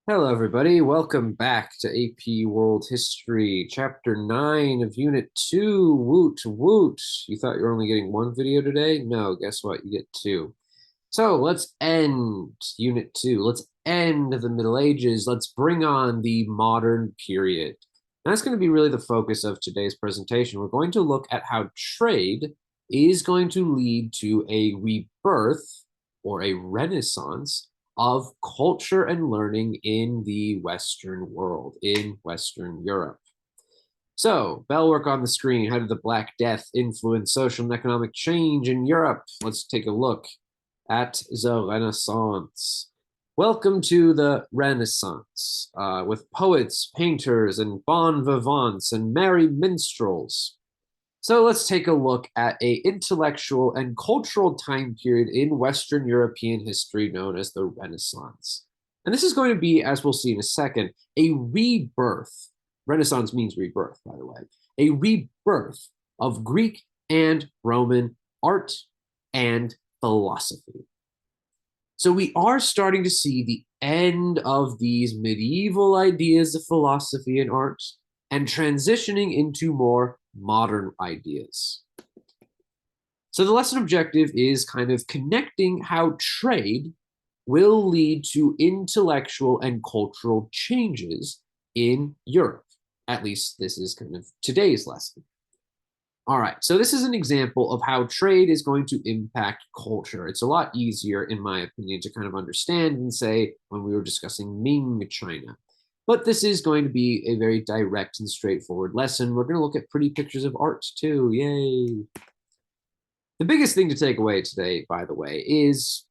Hello, everybody. Welcome back to AP World History, Chapter 9 of Unit 2. Woot, woot. You thought you were only getting one video today? No, guess what? You get two. So let's end Unit 2. Let's end the Middle Ages. Let's bring on the modern period. And that's going to be really the focus of today's presentation. We're going to look at how trade is going to lead to a rebirth or a renaissance of culture and learning in the Western world, in Western Europe. So, bell work on the screen. How did the Black Death influence social and economic change in Europe? Let's take a look at the Renaissance. Welcome to the Renaissance, with poets, painters, and bon vivants and merry minstrels. So let's take a look at an intellectual and cultural time period in Western European history known as the Renaissance. And this is going to be, as we'll see in a second, a rebirth. Renaissance means rebirth, by the way. A rebirth of Greek and Roman art and philosophy. So we are starting to see the end of these medieval ideas of philosophy and art and transitioning into more modern ideas. So the lesson objective is kind of connecting how trade will lead to intellectual and cultural changes in Europe. At least this is kind of today's lesson. All right, so this is an example of how trade is going to impact culture. It's a lot easier, in my opinion, to kind of understand than, say, when we were discussing Ming China. But this is going to be a very direct and straightforward lesson. We're going to look at pretty pictures of art too. Yay. The biggest thing to take away today, by the way, is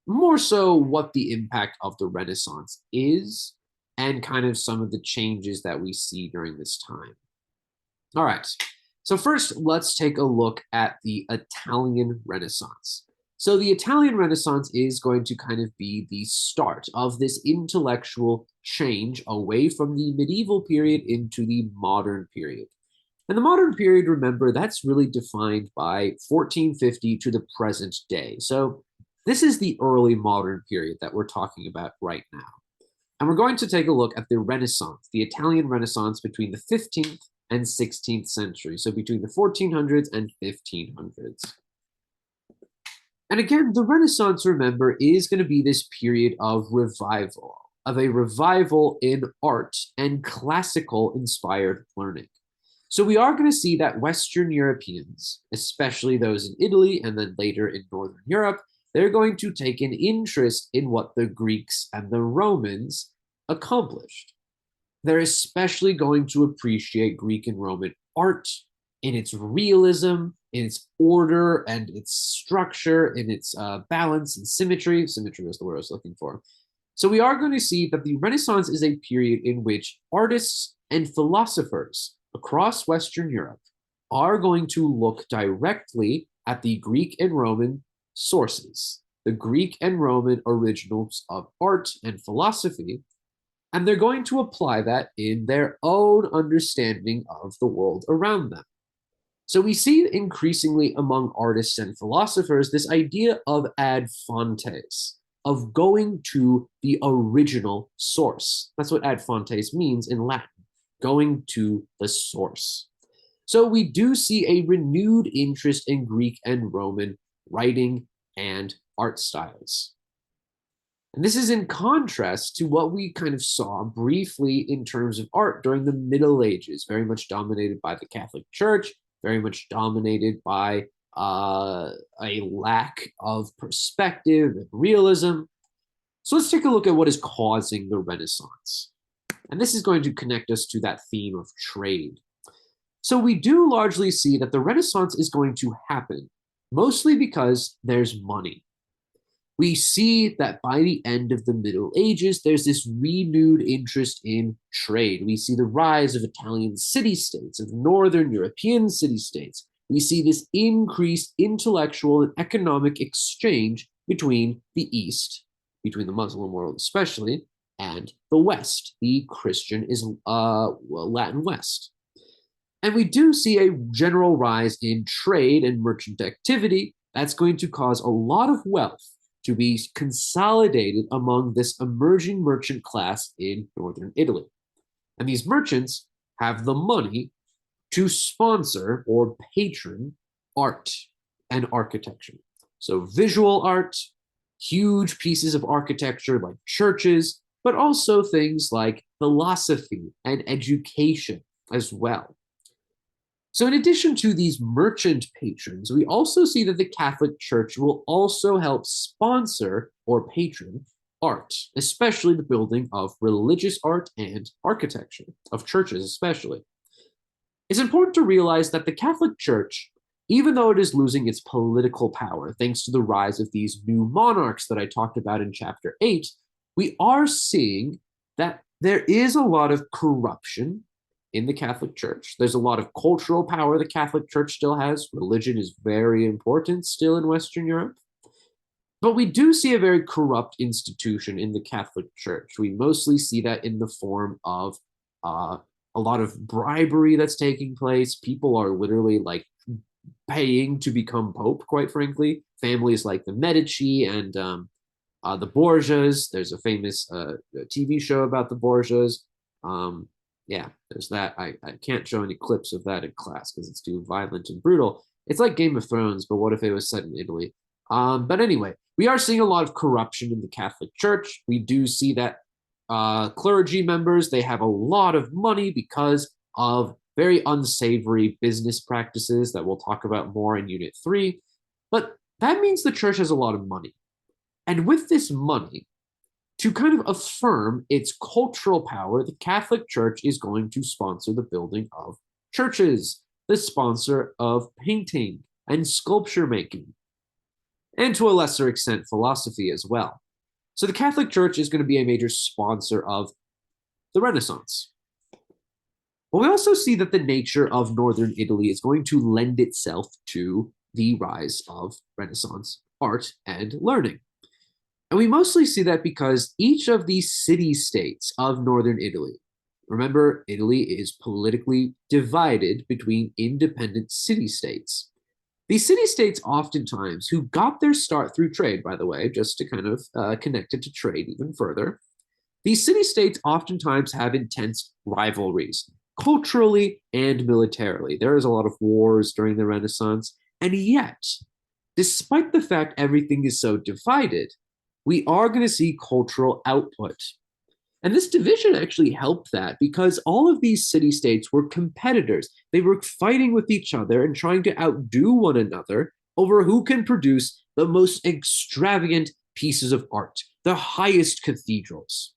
more so what the impact of the Renaissance is and kind of some of the changes that we see during this time. All right. So first, let's take a look at the Italian Renaissance. So the Italian Renaissance is going to kind of be the start of this intellectual change away from the medieval period into the modern period. And the modern period, remember, that's really defined by 1450 to the present day. So this is the early modern period that we're talking about right now. And we're going to take a look at the Renaissance, the Italian Renaissance between the 15th and 16th century, so between the 1400s and 1500s. And again, the Renaissance, remember, is going to be this period of revival, a revival in art and classical inspired learning. So we are going to see that Western Europeans, especially those in Italy and then later in Northern Europe, they're going to take an interest in what the Greeks and the Romans accomplished. They're especially going to appreciate Greek and Roman art in its realism, in its order and its structure, in its balance and symmetry. Symmetry was the word I was looking for. So we are going to see that the Renaissance is a period in which artists and philosophers across Western Europe are going to look directly at the Greek and Roman sources, the Greek and Roman originals of art and philosophy, and they're going to apply that in their own understanding of the world around them. So we see increasingly among artists and philosophers this idea of ad fontes, of going to the original source. That's what ad fontes means in Latin, going to the source. So we do see a renewed interest in Greek and Roman writing and art styles. And this is in contrast to what we kind of saw briefly in terms of art during the Middle Ages, very much dominated by the Catholic Church, very much dominated by a lack of perspective and realism. So let's take a look at what is causing the Renaissance. And this is going to connect us to that theme of trade. So we do largely see that the Renaissance is going to happen, mostly because there's money. We see that by the end of the Middle Ages, there's this renewed interest in trade. We see the rise of Italian city-states, of Northern European city-states. We see this increased intellectual and economic exchange between the East, between the Muslim world especially, and the West, the Christian Latin West. And we do see a general rise in trade and merchant activity that's going to cause a lot of wealth to be consolidated among this emerging merchant class in northern Italy. And these merchants have the money to sponsor or patron art and architecture. So visual art, huge pieces of architecture like churches, but also things like philosophy and education as well. So in addition to these merchant patrons, we also see that the Catholic Church will also help sponsor or patron art, especially the building of religious art and architecture, of churches especially. It's important to realize that the Catholic Church, even though it is losing its political power thanks to the rise of these new monarchs that I talked about in chapter 8, we are seeing that there is a lot of corruption in the Catholic Church. There's a lot of cultural power the Catholic Church still has. Religion is very important still in Western Europe. But we do see a very corrupt institution in the Catholic Church. We mostly see that in the form of a lot of bribery that's taking place. People are literally like paying to become pope, quite frankly. Families like the Medici and the Borgias. There's a famous TV show about the Borgias. Yeah, there's that. I can't show any clips of that in class because it's too violent and brutal. It's like Game of Thrones, but what if it was set in Italy? But anyway, we are seeing a lot of corruption in the Catholic Church. We do see that clergy members, they have a lot of money because of very unsavory business practices that we'll talk about more in Unit 3. But that means the church has a lot of money. And with this money, to kind of affirm its cultural power, the Catholic Church is going to sponsor the building of churches, the sponsor of painting and sculpture making, and to a lesser extent, philosophy as well. So the Catholic Church is going to be a major sponsor of the Renaissance. But we also see that the nature of northern Italy is going to lend itself to the rise of Renaissance art and learning. And we mostly see that because each of these city-states of northern Italy, remember, Italy is politically divided between independent city-states. These city-states oftentimes, who got their start through trade, by the way, just to kind of connect it to trade even further, these city-states oftentimes have intense rivalries, culturally and militarily. There is a lot of wars during the Renaissance, and yet, despite the fact everything is so divided, we are going to see cultural output. And this division actually helped that because all of these city-states were competitors. They were fighting with each other and trying to outdo one another over who can produce the most extravagant pieces of art, the highest cathedrals.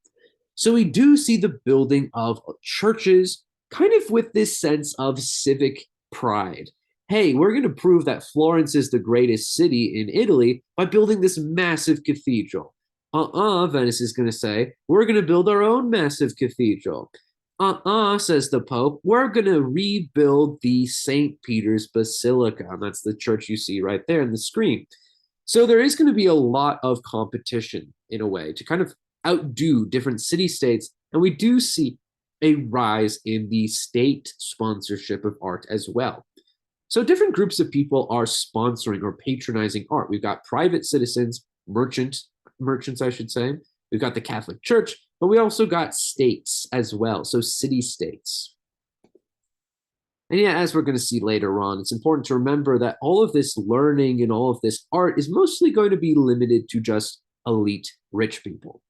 So we do see the building of churches kind of with this sense of civic pride. Hey, we're going to prove that Florence is the greatest city in Italy by building this massive cathedral. Venice is going to say, we're going to build our own massive cathedral. Says the Pope, we're going to rebuild the St. Peter's Basilica. And that's the church you see right there in the screen. So there is going to be a lot of competition in a way to kind of outdo different city-states. And we do see a rise in the state sponsorship of art as well. So different groups of people are sponsoring or patronizing art. We've got private citizens, merchants, I should say. We've got the Catholic Church, but we also got states as well, so city-states. And yeah, as we're going to see later on, it's important to remember that all of this learning and all of this art is mostly going to be limited to just elite rich people.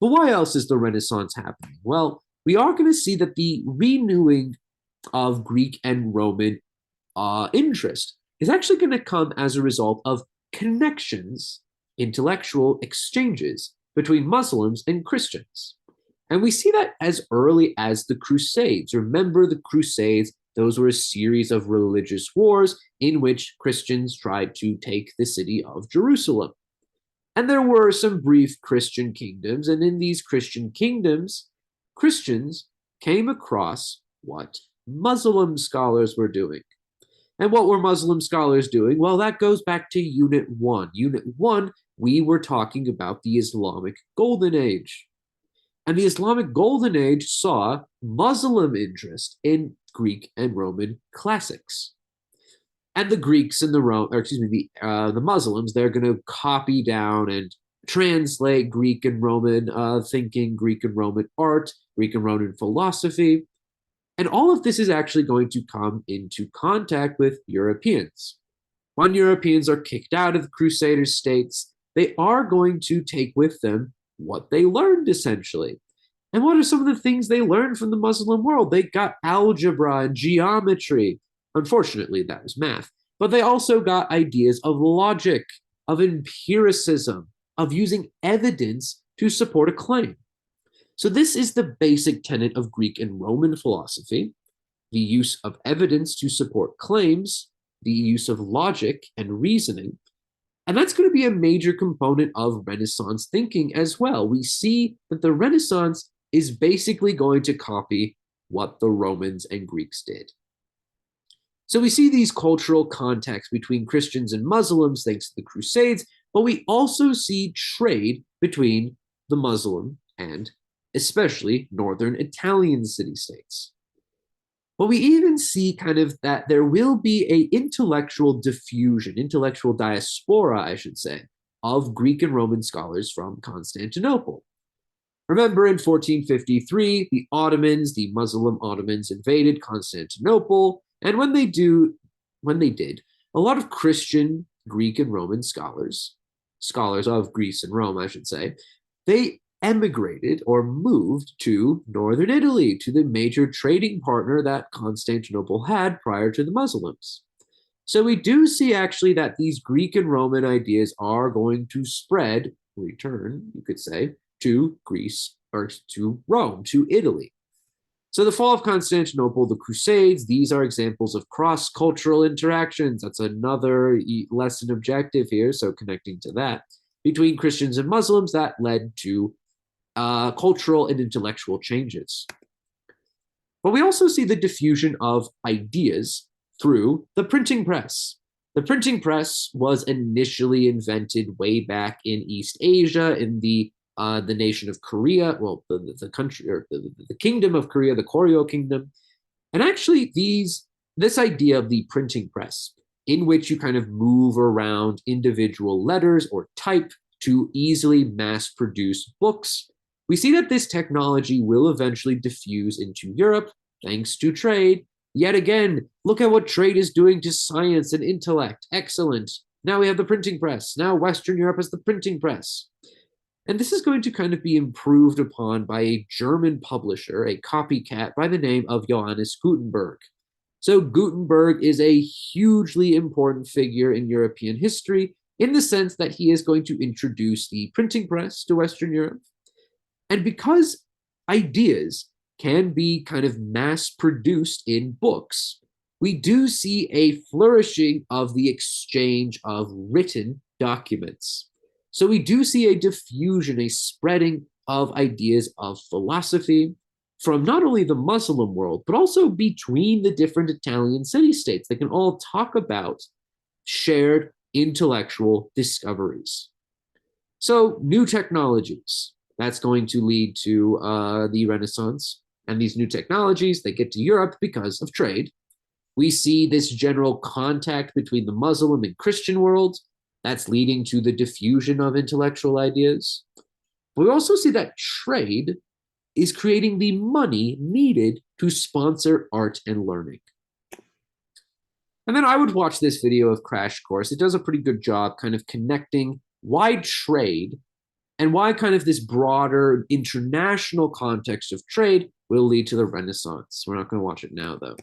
But why else is the Renaissance happening? Well, we are going to see that the renewing of Greek and Roman interest is actually going to come as a result of connections, intellectual exchanges between Muslims and Christians. And we see that as early as the Crusades. Remember the Crusades, those were a series of religious wars in which Christians tried to take the city of Jerusalem. And there were some brief Christian kingdoms, and in these Christian kingdoms, Christians came across what Muslim scholars were doing. And what were Muslim scholars doing? Well, that goes back to Unit 1. Unit 1, we were talking about the Islamic Golden Age. And the Islamic Golden Age saw Muslim interest in Greek and Roman classics. And the Greeks and the Muslims, they're going to copy down and translate Greek and Roman thinking, Greek and Roman art, Greek and Roman philosophy. And all of this is actually going to come into contact with Europeans. When Europeans are kicked out of the Crusader states, they are going to take with them what they learned, essentially. And what are some of the things they learned from the Muslim world? They got algebra and geometry. Unfortunately, that was math. But they also got ideas of logic, of empiricism, of using evidence to support a claim. So this is the basic tenet of Greek and Roman philosophy: the use of evidence to support claims, the use of logic and reasoning. And that's going to be a major component of Renaissance thinking as well. We see that the Renaissance is basically going to copy what the Romans and Greeks did. So we see these cultural contacts between Christians and Muslims thanks to the Crusades, but we also see trade between the Muslim and especially northern Italian city-states. But we even see kind of that there will be a intellectual diffusion, intellectual diaspora, I should say, of Greek and Roman scholars from Constantinople. Remember, in 1453, the Muslim Ottomans invaded Constantinople, and when they did, a lot of Christian Greek and Roman scholars of Greece and Rome, I should say, they emigrated or moved to northern Italy, to the major trading partner that Constantinople had prior to the Muslims. So we do see actually that these Greek and Roman ideas are going to return, you could say, to Greece or to Rome, to Italy. So the fall of Constantinople, the Crusades, these are examples of cross-cultural interactions. That's another lesson objective here, so connecting to that. Between Christians and Muslims, that led to cultural and intellectual changes. But we also see the diffusion of ideas through the printing press. The printing press was initially invented way back in East Asia, in the nation of Korea, well, the country, or the kingdom of Korea, the Koryo kingdom. And actually, this idea of the printing press, in which you kind of move around individual letters or type to easily mass produce books, we see that this technology will eventually diffuse into Europe thanks to trade. Yet again, look at what trade is doing to science and intellect. Excellent. Now we have the printing press. Now Western Europe has the printing press. And this is going to kind of be improved upon by a German publisher, a copycat by the name of Johannes Gutenberg. So Gutenberg is a hugely important figure in European history in the sense that he is going to introduce the printing press to Western Europe. And because ideas can be kind of mass produced in books, we do see a flourishing of the exchange of written documents. So we do see a diffusion, a spreading of ideas of philosophy from not only the Muslim world, but also between the different Italian city-states. They can all talk about shared intellectual discoveries. So new technologies, that's going to lead to the Renaissance. And these new technologies, they get to Europe because of trade. We see this general contact between the Muslim and Christian worlds. That's leading to the diffusion of intellectual ideas. But we also see that trade is creating the money needed to sponsor art and learning. And then I would watch this video of Crash Course. It does a pretty good job kind of connecting why trade and why kind of this broader international context of trade will lead to the Renaissance. We're not going to watch it now, though.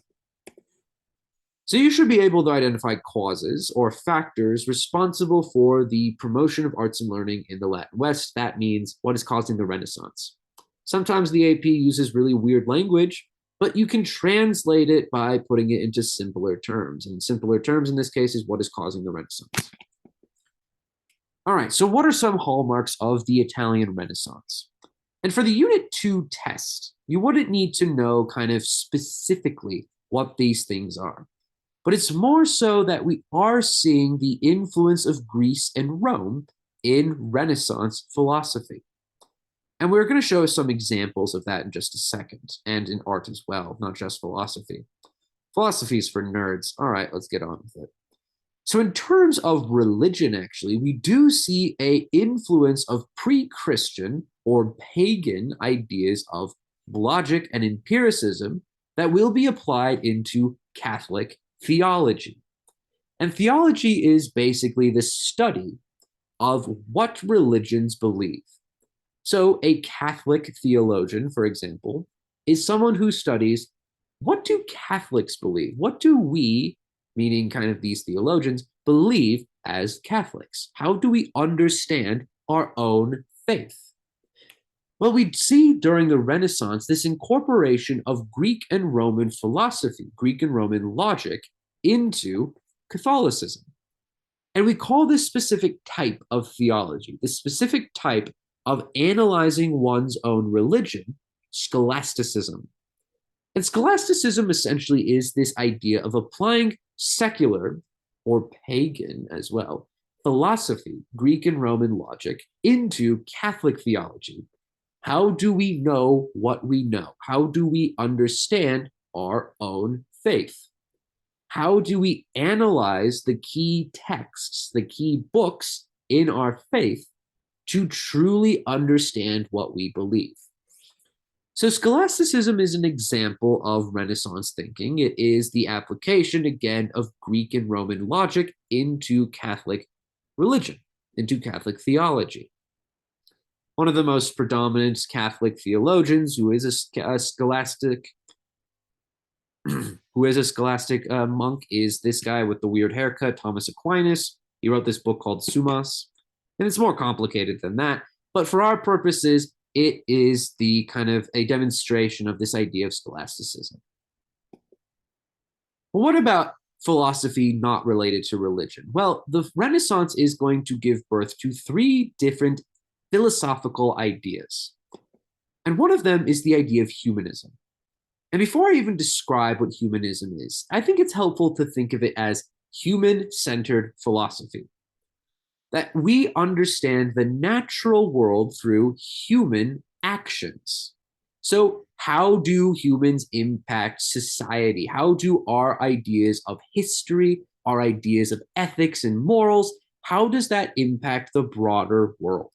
So you should be able to identify causes or factors responsible for the promotion of arts and learning in the Latin West. That means what is causing the Renaissance. Sometimes the AP uses really weird language, but you can translate it by putting it into simpler terms. And simpler terms in this case is what is causing the Renaissance. All right, so what are some hallmarks of the Italian Renaissance? And for the Unit 2 test, you wouldn't need to know kind of specifically what these things are. But it's more so that we are seeing the influence of Greece and Rome in Renaissance philosophy. And we're going to show some examples of that in just a second, and in art as well, not just philosophy. Philosophy is for nerds. All right, let's get on with it. So in terms of religion, actually, we do see a influence of pre-Christian or pagan ideas of logic and empiricism that will be applied into Catholic theology. And theology is basically the study of what religions believe. So a Catholic theologian, for example, is someone who studies what do Catholics believe? What do we, meaning kind of these theologians, believe as Catholics? How do we understand our own faith? Well, we see during the Renaissance this incorporation of Greek and Roman philosophy, Greek and Roman logic, into Catholicism. And we call this specific type of theology, this specific type of analyzing one's own religion, scholasticism. And scholasticism essentially is this idea of applying secular or pagan as well philosophy, Greek and Roman logic, into Catholic theology. How do we know what we know? How do we understand our own faith? How do we analyze the key texts, the key books in our faith to truly understand what we believe? So scholasticism is an example of Renaissance thinking. It is the application, again, of Greek and Roman logic into Catholic religion, into Catholic theology. One of the most predominant Catholic theologians who is a scholastic monk is this guy with the weird haircut, Thomas Aquinas. He wrote this book called Summas, and it's more complicated than that. But for our purposes, it is the kind of a demonstration of this idea of scholasticism. Well, what about philosophy not related to religion? Well, the Renaissance is going to give birth to three different philosophical ideas. And one of them is the idea of humanism. And before I even describe what humanism is, I think it's helpful to think of it as human-centered philosophy. That we understand the natural world through human actions. So how do humans impact society? How do our ideas of history, our ideas of ethics and morals, how does that impact the broader world?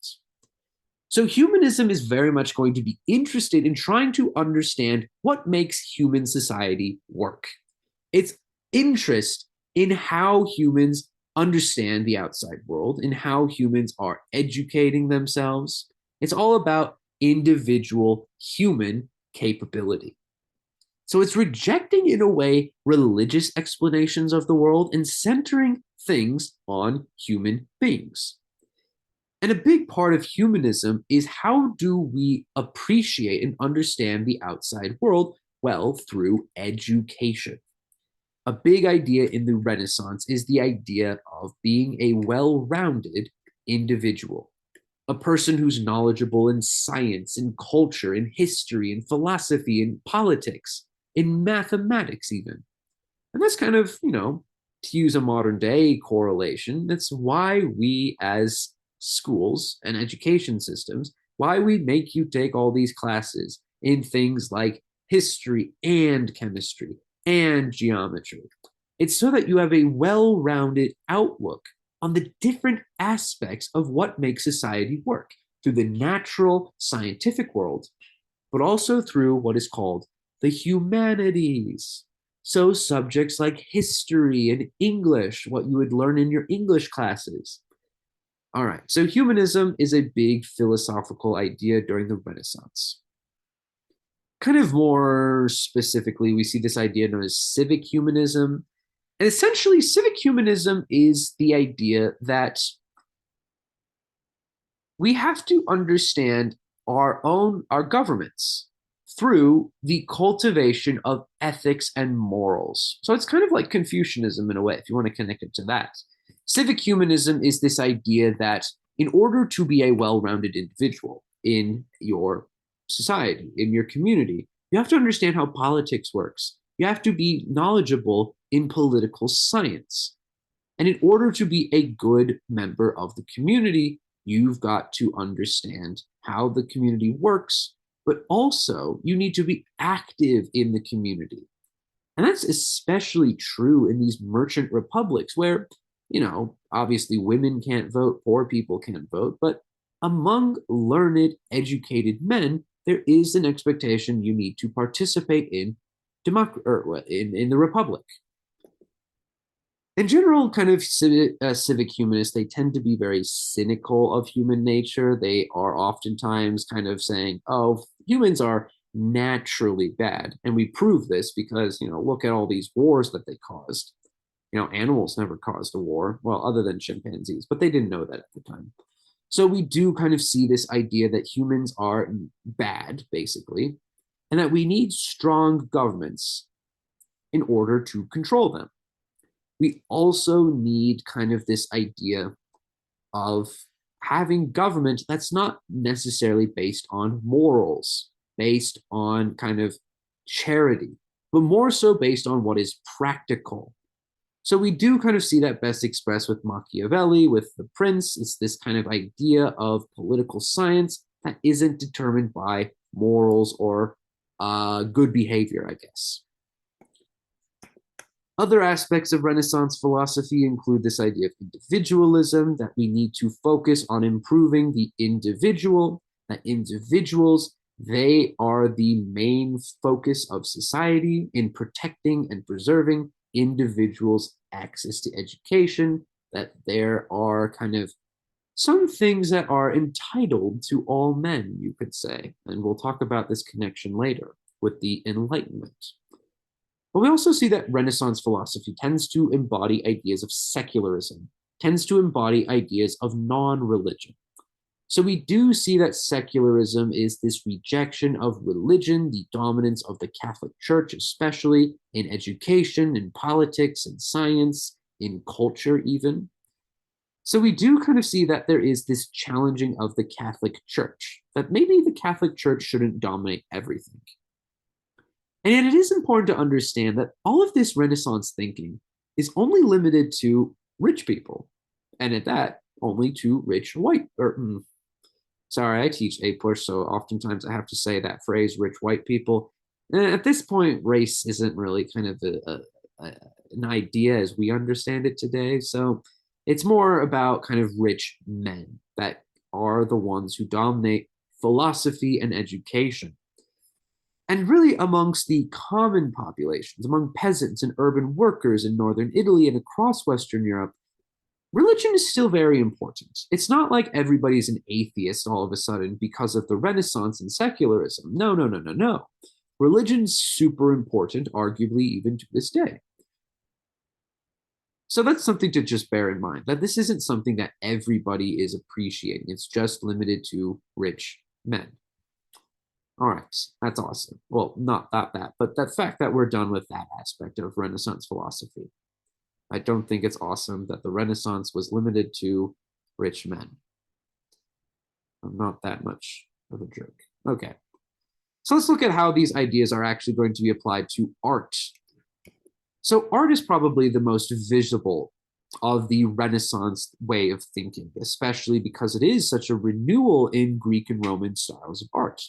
So humanism is very much going to be interested in trying to understand what makes human society work. Its interest in how humans understand the outside world, in how humans are educating themselves. It's all about individual human capability. So it's rejecting, in a way, religious explanations of the world and centering things on human beings. And a big part of humanism is how do we appreciate and understand the outside world? Well, through education. A big idea in the Renaissance is the idea of being a well-rounded individual, a person who's knowledgeable in science, in culture, in history, in philosophy, in politics, in mathematics even. And that's kind of, to use a modern day correlation, that's why we as schools and education systems, why we make you take all these classes in things like history and chemistry and geometry. It's so that you have a well-rounded outlook on the different aspects of what makes society work through the natural scientific world, but also through what is called the humanities. So subjects like history and English, what you would learn in your English classes. All right, so humanism is a big philosophical idea during the Renaissance. Kind of more specifically, we see this idea known as civic humanism. And essentially, civic humanism is the idea that we have to understand our governments through the cultivation of ethics and morals. So it's kind of like Confucianism in a way, if you want to connect it to that. Civic humanism is this idea that in order to be a well-rounded individual in your society, in your community, you have to understand how politics works. You have to be knowledgeable in political science. And in order to be a good member of the community, you've got to understand how the community works, but also you need to be active in the community. And that's especially true in these merchant republics where Obviously women can't vote, poor people can't vote, but among learned, educated men, there is an expectation you need to participate in in the republic. In general, kind of civic humanists, they tend to be very cynical of human nature. They are oftentimes kind of saying, oh, humans are naturally bad. And we prove this because, look at all these wars that they caused. Animals never caused a war, well, other than chimpanzees, but they didn't know that at the time. So we do kind of see this idea that humans are bad, basically, and that we need strong governments in order to control them. We also need kind of this idea of having government that's not necessarily based on morals, based on kind of charity, but more so based on what is practical. So we do kind of see that best expressed with Machiavelli, with the Prince. It's this kind of idea of political science that isn't determined by morals or good behavior, I guess. Other aspects of Renaissance philosophy include this idea of individualism, that we need to focus on improving the individual, that individuals, they are the main focus of society in protecting and preserving individuals' access to education, that there are kind of some things that are entitled to all men, you could say. And we'll talk about this connection later with the Enlightenment. But we also see that Renaissance philosophy tends to embody ideas of secularism, tends to embody ideas of non-religion. So we do see that secularism is this rejection of religion, the dominance of the Catholic Church, especially in education, in politics, in science, in culture even. So we do kind of see that there is this challenging of the Catholic Church, that maybe the Catholic Church shouldn't dominate everything. And yet it is important to understand that all of this Renaissance thinking is only limited to rich people. And at that, only to rich white, sorry, I teach A-push, so oftentimes I have to say that phrase, rich white people. And at this point, race isn't really kind of an idea as we understand it today. So it's more about kind of rich men that are the ones who dominate philosophy and education. And really amongst the common populations, among peasants and urban workers in northern Italy and across Western Europe, religion is still very important. It's not like everybody's an atheist all of a sudden because of the Renaissance and secularism. No, no, no, no, no. Religion's super important, arguably even to this day. So that's something to just bear in mind, that this isn't something that everybody is appreciating. It's just limited to rich men. All right, that's awesome. Well, not that, but the fact that we're done with that aspect of Renaissance philosophy. I don't think it's awesome that the Renaissance was limited to rich men. I'm not that much of a jerk. Okay, so let's look at how these ideas are actually going to be applied to art. So art is probably the most visible of the Renaissance way of thinking, especially because it is such a renewal in Greek and Roman styles of art.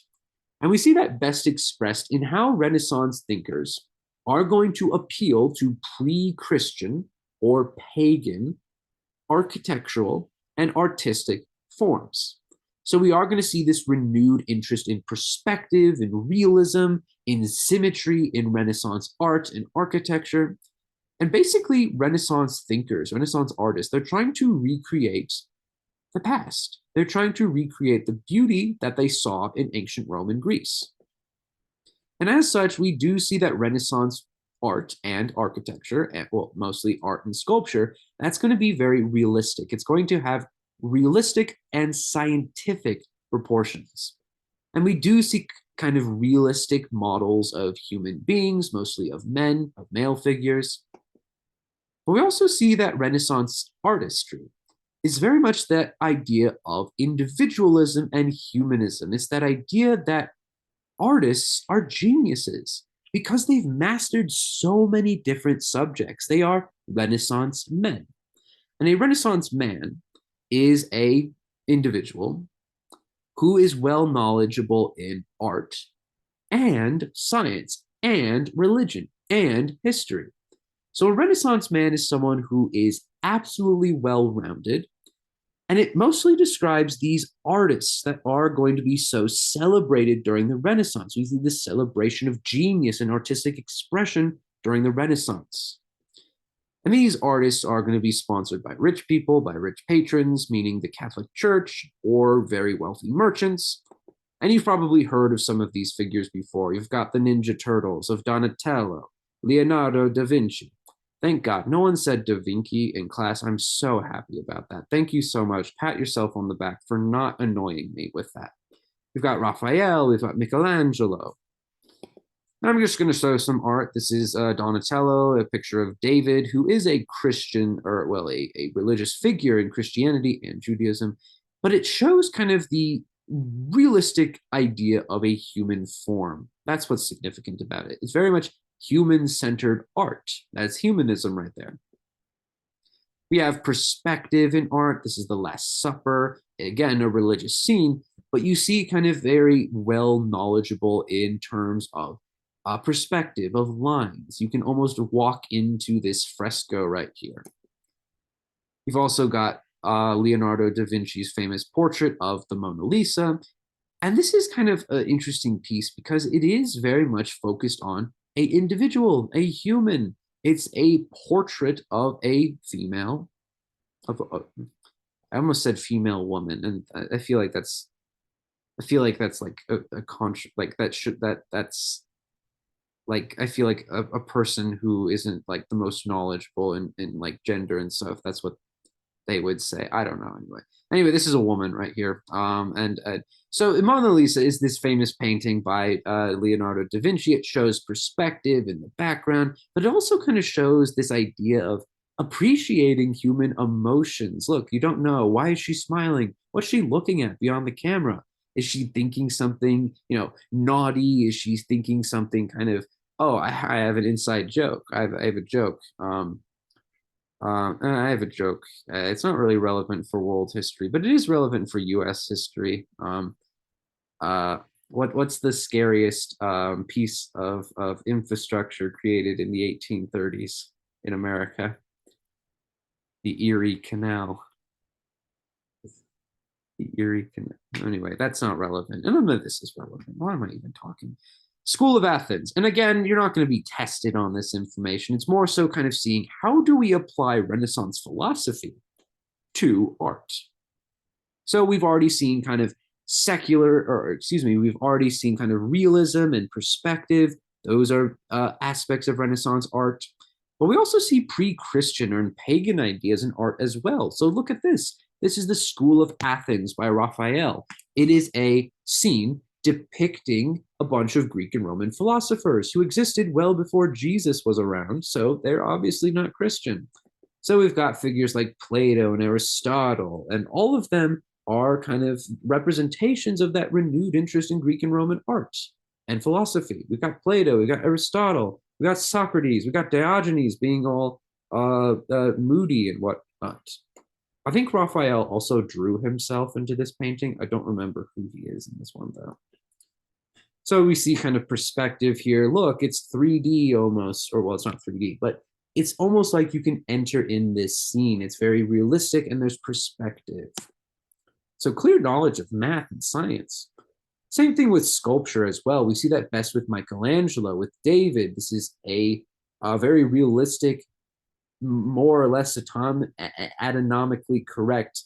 And we see that best expressed in how Renaissance thinkers are going to appeal to pre-Christian or pagan architectural and artistic forms. So we are going to see this renewed interest in perspective, in realism, in symmetry, in Renaissance art and architecture. And basically, Renaissance thinkers, Renaissance artists, they're trying to recreate the past. They're trying to recreate the beauty that they saw in ancient Rome and Greece. And as such, we do see that Renaissance art and architecture, and well, mostly art and sculpture, that's going to be very realistic. It's going to have realistic and scientific proportions. And we do see kind of realistic models of human beings, mostly of men, of male figures. But we also see that Renaissance artistry is very much that idea of individualism and humanism. It's that idea that artists are geniuses because they've mastered so many different subjects. They are Renaissance men. And a Renaissance man is a individual who is well knowledgeable in art and science and religion and history. So a Renaissance man is someone who is absolutely well-rounded, and it mostly describes these artists that are going to be so celebrated during the Renaissance. We see the celebration of genius and artistic expression during the Renaissance. And these artists are going to be sponsored by rich people, by rich patrons, meaning the Catholic Church, or very wealthy merchants. And you've probably heard of some of these figures before. You've got the Ninja Turtles of Donatello, Leonardo da Vinci. Thank God. No one said Da Vinci in class. I'm so happy about that. Thank you so much. Pat yourself on the back for not annoying me with that. We've got Raphael. We've got Michelangelo. And I'm just going to show some art. This is Donatello, a picture of David, who is a Christian, or well, a religious figure in Christianity and Judaism. But it shows kind of the realistic idea of a human form. That's what's significant about it. It's very much human-centered art. That's humanism right there. We have perspective in art. This is the Last Supper, again, a religious scene, but you see kind of very well knowledgeable in terms of perspective, of lines. You can almost walk into this fresco right here. You've also got Leonardo da Vinci's famous portrait of the Mona Lisa. And this is kind of an interesting piece because it is very much focused on an individual, a human. It's a portrait of a female, I almost said female woman, and I feel like that's like a like that's like I feel like a person who isn't like the most knowledgeable in like gender and stuff. That's what they would say. I don't know. Anyway, this is a woman right here. And so Mona Lisa is this famous painting by Leonardo da Vinci. It shows perspective in the background, but it also kind of shows this idea of appreciating human emotions. Look, you don't know. Why is she smiling? What's she looking at beyond the camera? Is she thinking something, naughty? Is she thinking something kind of, oh, I have an inside joke. I have a joke. I have a joke. It's not really relevant for world history, but it is relevant for U.S. history. What's the scariest piece of infrastructure created in the 1830s in America? The Erie Canal. The Erie Canal. Anyway, that's not relevant. And none of this is relevant. Why am I even talking? School of Athens. And again, you're not going to be tested on this information. It's more so kind of seeing how do we apply Renaissance philosophy to art. So we've already seen kind of we've already seen kind of realism and perspective. Those are aspects of Renaissance art. But we also see pre-Christian and pagan ideas in art as well. So look at this. This is the School of Athens by Raphael. It is a scene depicting a bunch of Greek and Roman philosophers who existed well before Jesus was around, so they're obviously not Christian. So we've got figures like Plato and Aristotle, and all of them are kind of representations of that renewed interest in Greek and Roman art and philosophy. We've got Plato, we've got Aristotle, we've got Socrates, we've got Diogenes being all moody and whatnot. I think Raphael also drew himself into this painting. I don't remember who he is in this one, though. So we see kind of perspective here. Look, it's 3D almost, or well, it's not 3D, but it's almost like you can enter in this scene. It's very realistic and there's perspective. So clear knowledge of math and science. Same thing with sculpture as well. We see that best with Michelangelo, with David. This is a very realistic, more or less anatomically correct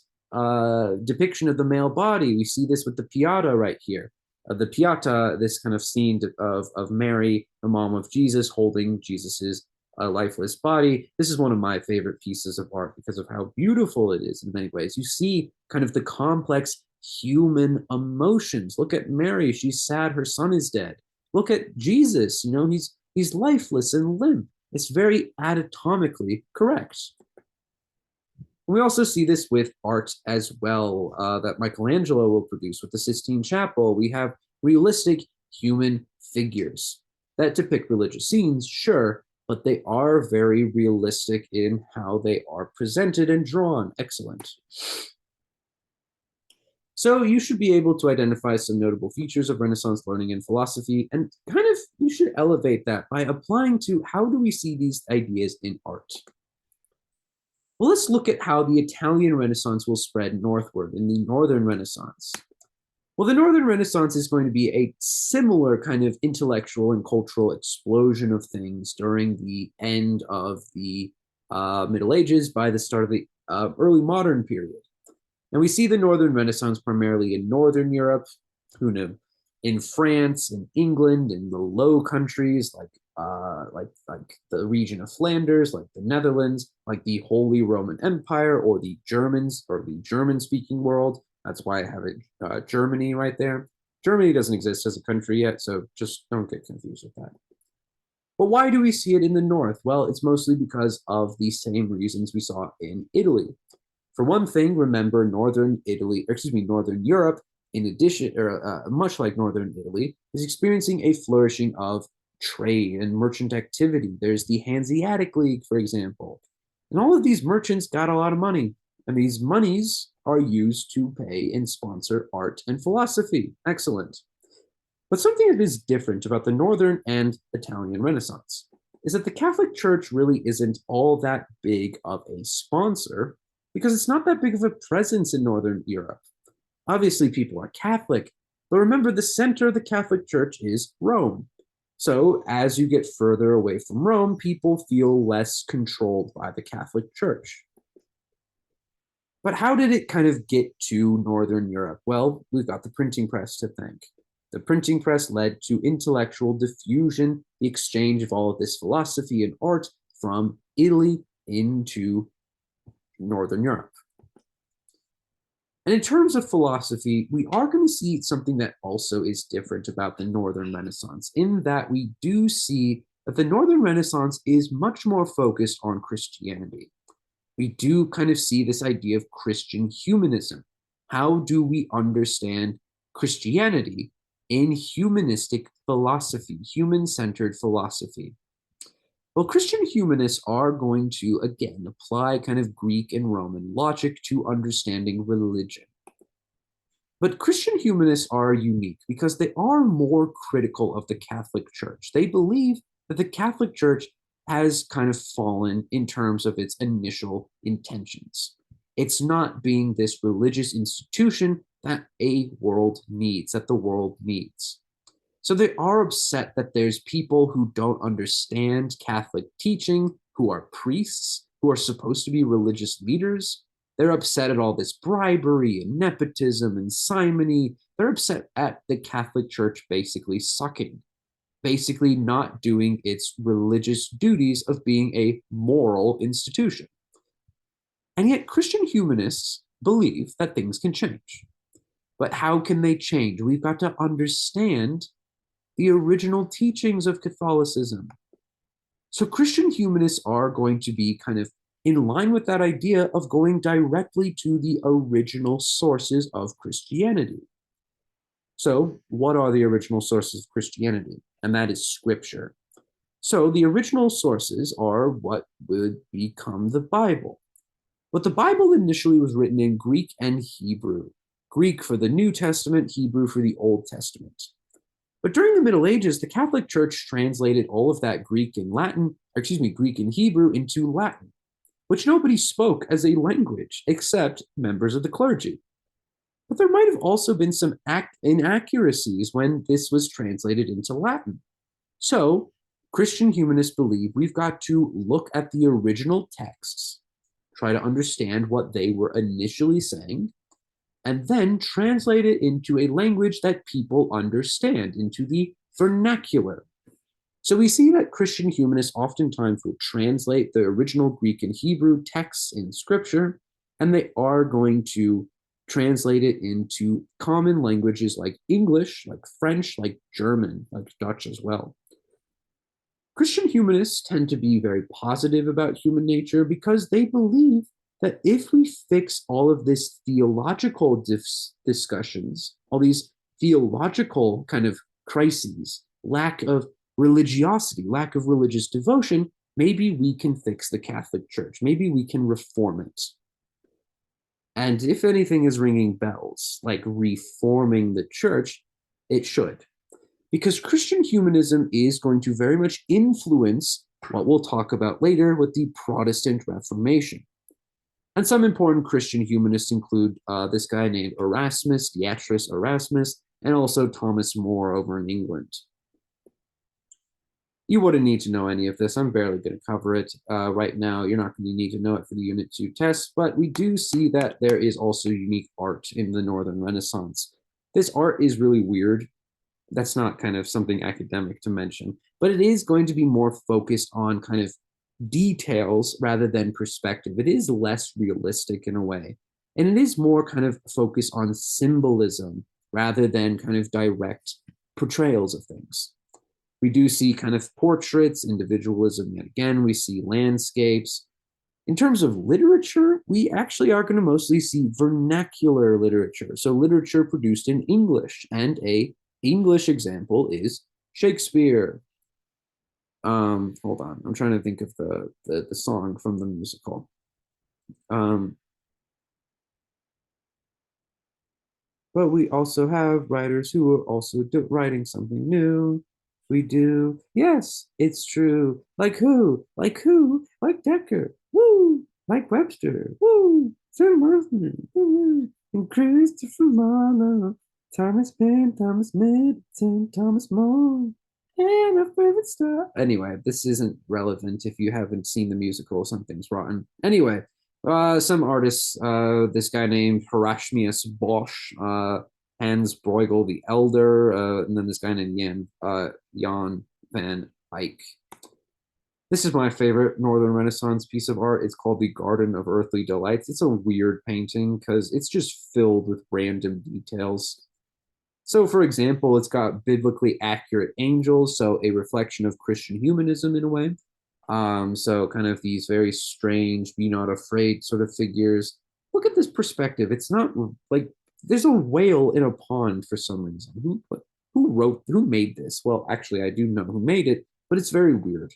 depiction of the male body. We see this with the Pieta right here. The Pieta, this kind of scene of Mary, the mom of Jesus, holding Jesus's lifeless body. This is one of my favorite pieces of art because of how beautiful it is in many ways. You see kind of the complex human emotions. Look at Mary, she's sad, her son is dead. Look at Jesus, he's lifeless and limp. It's very anatomically correct. We also see this with art as well that Michelangelo will produce with the Sistine Chapel. We have realistic human figures that depict religious scenes, sure, but they are very realistic in how they are presented and drawn. Excellent. So you should be able to identify some notable features of Renaissance learning and philosophy, and kind of you should elevate that by applying to how do we see these ideas in art. Well, let's look at how the Italian Renaissance will spread northward in the Northern Renaissance. Well, the Northern Renaissance is going to be a similar kind of intellectual and cultural explosion of things during the end of the Middle Ages by the start of the early modern period. And we see the Northern Renaissance primarily in Northern Europe, who knew, in France, in England, in the Low Countries, like the region of Flanders, like the Netherlands, like the Holy Roman Empire, or the Germans, or the German-speaking world. That's why I have it Germany right there. Germany doesn't exist as a country yet, so just don't get confused with that. But why do we see it in the north? Well, it's mostly because of the same reasons we saw in Italy. For one thing, remember Northern Europe, in addition, or much like Northern Italy, is experiencing a flourishing of trade and merchant activity. There's the Hanseatic League, for example. And all of these merchants got a lot of money, and these monies are used to pay and sponsor art and philosophy. Excellent. But something that is different about the Northern and Italian Renaissance is that the Catholic Church really isn't all that big of a sponsor because it's not that big of a presence in Northern Europe. Obviously, people are Catholic, but remember the center of the Catholic Church is Rome. So as you get further away from Rome, people feel less controlled by the Catholic Church. But how did it kind of get to Northern Europe? Well, we've got the printing press to thank. The printing press led to intellectual diffusion, the exchange of all of this philosophy and art from Italy into Northern Europe. And in terms of philosophy, we are going to see something that also is different about the Northern Renaissance, in that we do see that the Northern Renaissance is much more focused on Christianity. We do kind of see this idea of Christian humanism. How do we understand Christianity in humanistic philosophy, human-centered philosophy? Well, Christian humanists are going to, again, apply kind of Greek and Roman logic to understanding religion. But Christian humanists are unique because they are more critical of the Catholic Church. They believe that the Catholic Church has kind of fallen in terms of its initial intentions. It's not being this religious institution that a world needs, that the world needs. So they are upset that there's people who don't understand Catholic teaching, who are priests, who are supposed to be religious leaders. They're upset at all this bribery and nepotism and simony. They're upset at the Catholic Church basically sucking, basically not doing its religious duties of being a moral institution. And yet Christian humanists believe that things can change. But how can they change? We've got to understand the original teachings of Catholicism. So Christian humanists are going to be kind of in line with that idea of going directly to the original sources of Christianity. So what are the original sources of Christianity? And that is Scripture. So the original sources are what would become the Bible. But the Bible initially was written in Greek and Hebrew. Greek for the New Testament, Hebrew for the Old Testament. But during the Middle Ages, the Catholic Church translated all of that Greek and Hebrew into Latin, which nobody spoke as a language except members of the clergy. But there might have also been some inaccuracies when this was translated into Latin. So Christian humanists believe we've got to look at the original texts, try to understand what they were initially saying, and then translate it into a language that people understand, into the vernacular. So we see that Christian humanists oftentimes will translate the original Greek and Hebrew texts in Scripture, and they are going to translate it into common languages like English, like French, like German, like Dutch as well. Christian humanists tend to be very positive about human nature because they believe that if we fix all of this theological discussions, all these theological kind of crises, lack of religiosity, lack of religious devotion, maybe we can fix the Catholic Church. Maybe we can reform it. And if anything is ringing bells, like reforming the church, it should. Because Christian humanism is going to very much influence what we'll talk about later with the Protestant Reformation. And some important Christian humanists include this guy named Erasmus, Beatrice Erasmus, and also Thomas More over in England. You wouldn't need to know any of this. I'm barely going to cover it right now. You're not going to need to know it for the Unit 2 test, but we do see that there is also unique art in the Northern Renaissance. This art is really weird. That's not kind of something academic to mention, but it is going to be more focused on kind of details rather than perspective. It is less realistic in a way, and it is more kind of focused on symbolism rather than kind of direct portrayals of things. We do see kind of portraits, individualism yet again. We see landscapes. In terms of literature, we actually are going to mostly see vernacular literature. So literature produced in English, and a English example is Shakespeare. Hold on, I'm trying to think of the song from the musical. But we also have writers who are also writing something new. We do. Yes, it's true. Like who? Like who? Like Decker. Woo! Like Webster. Woo! Sam Worthman. Woo! And Christopher Marlowe. Thomas Paine, Thomas Middleton, Thomas More. And a favorite star. Anyway, this isn't relevant if you haven't seen the musical. Something's rotten. Anyway, some artists, this guy named Erasmus Bosch, Hans Bruegel the Elder, and then this guy named Jan van Eyck. This is my favorite Northern Renaissance piece of art. It's called The Garden of Earthly Delights. It's a weird painting because it's just filled with random details. So, for example, it's got biblically accurate angels, so a reflection of Christian humanism in a way. So kind of these very strange, be not afraid sort of figures. Look at this perspective. It's not like there's a whale in a pond for some reason. Who made this? Well, actually, I do know who made it, but it's very weird.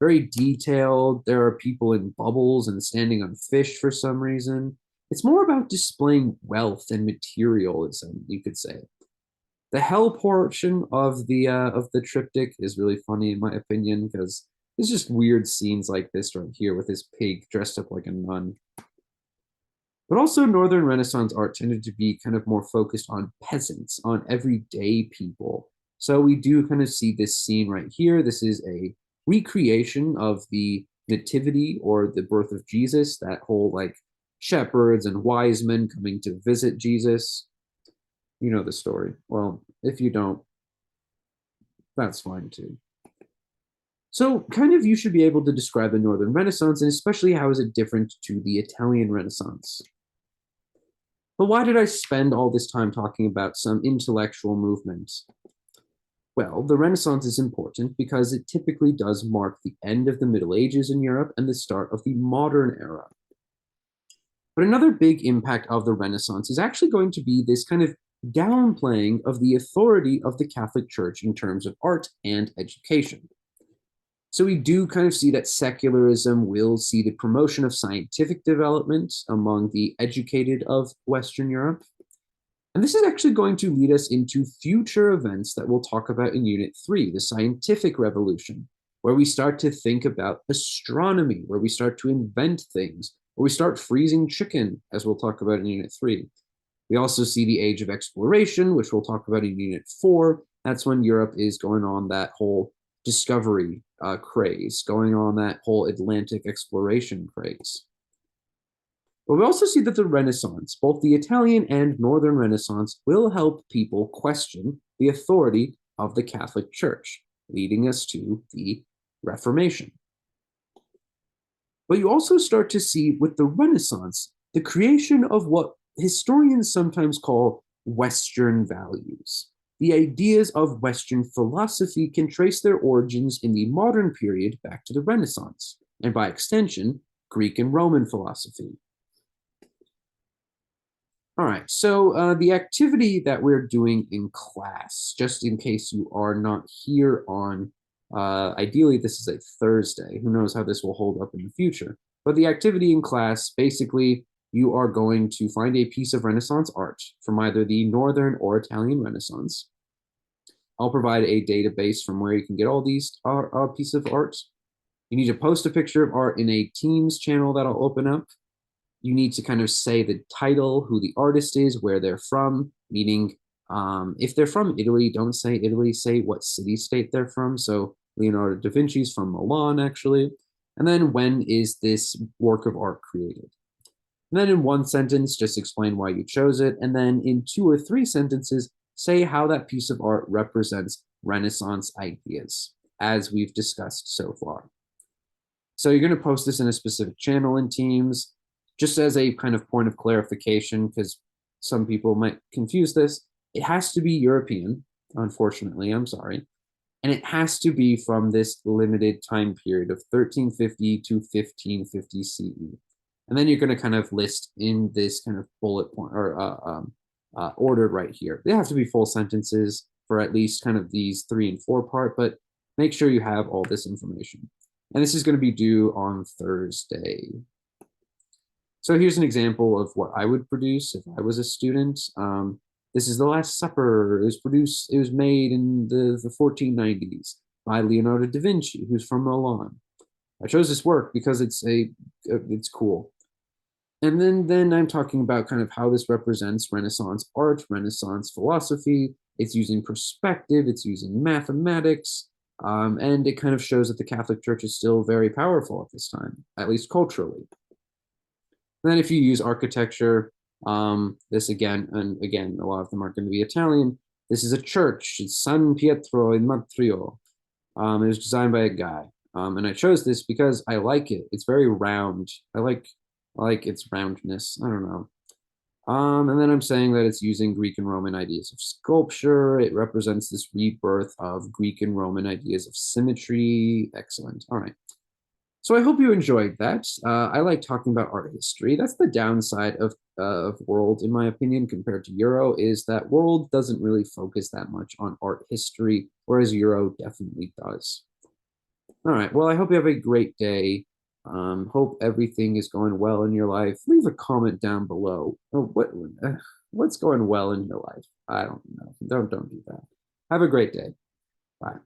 Very detailed. There are people in bubbles and standing on fish for some reason. It's more about displaying wealth and materialism, you could say. The hell portion of the triptych is really funny in my opinion because there's just weird scenes like this right here with this pig dressed up like a nun. But also Northern Renaissance art tended to be kind of more focused on peasants, on everyday people. So we do kind of see this scene right here. This is a recreation of the nativity or the birth of Jesus, that whole like shepherds and wise men coming to visit Jesus. You know the story. Well, if you don't, that's fine too. So kind of you should be able to describe the Northern Renaissance, and especially how is it different to the Italian Renaissance. But why did I spend all this time talking about some intellectual movements? Well, the Renaissance is important because it typically does mark the end of the Middle Ages in Europe and the start of the modern era. But another big impact of the Renaissance is actually going to be this kind of downplaying of the authority of the Catholic Church in terms of art and education. So we do kind of see that secularism will see the promotion of scientific development among the educated of Western Europe. And this is actually going to lead us into future events that we'll talk about in Unit 3, the scientific revolution, where we start to think about astronomy, where we start to invent things, where we start freezing chicken, as we'll talk about in Unit 3. We also see the age of exploration, which we'll talk about in Unit 4. That's when Europe is going on that whole discovery craze, going on that whole Atlantic exploration craze. But we also see that the Renaissance, both the Italian and Northern Renaissance, will help people question the authority of the Catholic Church, leading us to the Reformation. But you also start to see with the Renaissance the creation of what historians sometimes call Western values. The ideas of Western philosophy can trace their origins in the modern period back to the Renaissance, and by extension, Greek and Roman philosophy. All right, so the activity that we're doing in class, just in case you are not here on, ideally this is a Thursday, who knows how this will hold up in the future, but the activity in class, basically, you are going to find a piece of Renaissance art from either the Northern or Italian Renaissance. I'll provide a database from where you can get all these pieces of art. You need to post a picture of art in a Teams channel that I'll open up. You need to kind of say the title, who the artist is, where they're from, meaning if they're from Italy, don't say Italy, say what city-state they're from. So Leonardo da Vinci's from Milan, actually. And then when is this work of art created? And then in one sentence, just explain why you chose it. And then in 2 or 3 sentences, say how that piece of art represents Renaissance ideas, as we've discussed so far. So you're going to post this in a specific channel in Teams, just as a kind of point of clarification, because some people might confuse this. It has to be European, unfortunately, I'm sorry. And it has to be from this limited time period of 1350 to 1550 CE. And then you're going to kind of list in this kind of bullet point or ordered right here. They have to be full sentences for at least kind of these 3 and 4 part, but make sure you have all this information. And this is going to be due on Thursday. So here's an example of what I would produce if I was a student. This is The Last Supper. It was made in the 1490s by Leonardo da Vinci, who's from Milan. I chose this work because it's cool. And then I'm talking about kind of how this represents Renaissance art, Renaissance philosophy. It's using perspective, it's using mathematics, and it kind of shows that the Catholic Church is still very powerful at this time, at least culturally. And then if you use architecture, this again, and again, a lot of them are going to be Italian. This is a church. It's San Pietro in Matrio. It was designed by a guy. And I chose this because I like it. It's very round. I like its roundness. I don't know. And then I'm saying that it's using Greek and Roman ideas of sculpture. It represents this rebirth of Greek and Roman ideas of symmetry. Excellent. All right. So I hope you enjoyed that. I like talking about art history. That's the downside of World, in my opinion, compared to Euro, is that World doesn't really focus that much on art history, whereas Euro definitely does. All right. Well, I hope you have a great day. Hope everything is going well in your life. Leave a comment down below. Oh, what's going well in your life? I don't know. Don't do that. Have a great day. Bye.